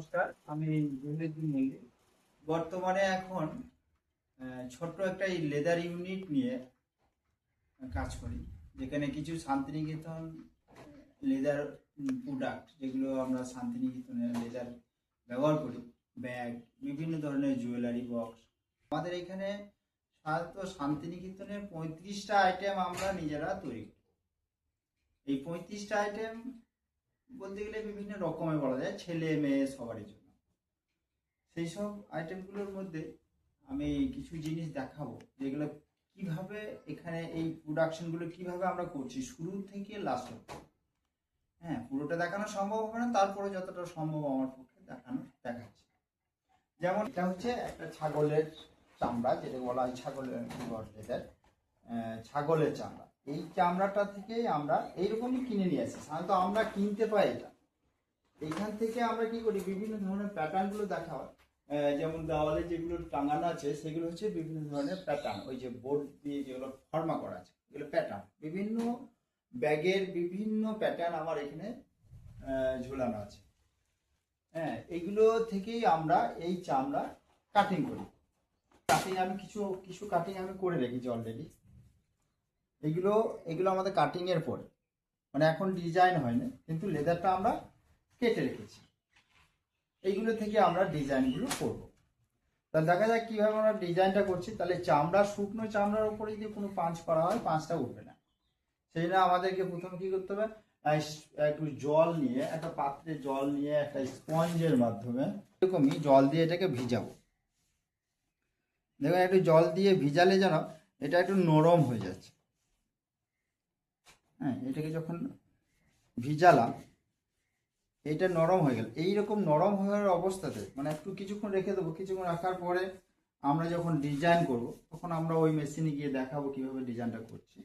নমস্কার, আমি জহিরুদ্দিন মল্লিক। বর্তমানে এখন ছোট্ট একটা লেদার ইউনিট নিয়ে কাজ করি, যেখানে কিছু শান্তিনিকেতন লেদার প্রোডাক্ট, যেগুলো আমরা শান্তিনিকেতনে লেদার ব্যবহার করি, ব্যাগ, বিভিন্ন ধরনের জুয়েলারি বক্স। আমাদের এখানে সাধারণত শান্তিনিকেতনের 35টা আইটেম আমরা নিজেরা তৈরি করি। এই 35টা আইটেম বলতে গেলে বিভিন্ন রকমের বলা যায়, ছেলে মেয়ে সবারই জন্য। সেই সব আইটেমগুলোর মধ্যে আমি কিছু জিনিস দেখাবো, যেগুলো কিভাবে এখানে এই প্রোডাকশনগুলো কিভাবে আমরা করছি শুরু থেকে লাস্ট অব্দি। হ্যাঁ, পুরোটা দেখানো সম্ভব হবে না, তারপরে যতটা সম্ভব আমার পক্ষে দেখাচ্ছি। যেমন এটা হচ্ছে একটা ছাগলের চামড়া, যেটা বলা হয় ছাগলের লেদার, ছাগলের চামড়া। এই চামড়াটা থেকে আমরা এইরকমই কিনে নিয়ে আসি, সাধারণত আমরা কিনতে পাই এটা। এইখান থেকে আমরা কি করি, বিভিন্ন ধরনের প্যাটার্নগুলো দেখা হয়। যেমন দেওয়ালে যেগুলো টাঙানো আছে সেগুলো হচ্ছে বিভিন্ন ধরনের প্যাটার্ন, ওই যে বোর্ড দিয়ে যেগুলো ফর্মা করা আছে এগুলো প্যাটার্ন। বিভিন্ন ব্যাগের বিভিন্ন প্যাটার্ন আমার এখানে ঝুলানো আছে। হ্যাঁ, এইগুলো থেকেই আমরা এই চামড়া কাটিং করি। কাটিং আমি কিছু কাটিং আমি করে রেখেছি অলরেডি। এগুলো আমাদের কাটিং এর পরে, মানে এখন ডিজাইন হয়নি, কিন্তু লেদারটা আমরা কেটে রেখেছি। এইগুলো থেকে আমরা ডিজাইনগুলো করব। তাহলে দেখা যাক কীভাবে আমরা ডিজাইনটা করছি। তাহলে শুকনো চামড়ার উপরে যদি কোনো পাঁচ করা হয়, পাঁচটা উঠবে না। সেই জন্য আমাদেরকে প্রথমে কী করতে হবে, একটু জল নিয়ে, একটা পাত্রে জল নিয়ে একটা স্পঞ্জের মাধ্যমে এরকমই জল দিয়ে এটাকে ভিজাবো। দেখুন, একটু জল দিয়ে ভিজালে যেন এটা একটু নরম হয়ে যাচ্ছে। হ্যাঁ, এটাকে যখন ভিজালাম এটা নরম হয়ে গেল। এইরকম নরম হওয়ার অবস্থাতে মানে একটু কিছুক্ষণ রেখে দেবো। কিছুক্ষণ রাখার পরে আমরা যখন ডিজাইন করব, তখন আমরা ওই মেশিনে গিয়ে দেখাবো কিভাবে ডিজাইনটা করছি।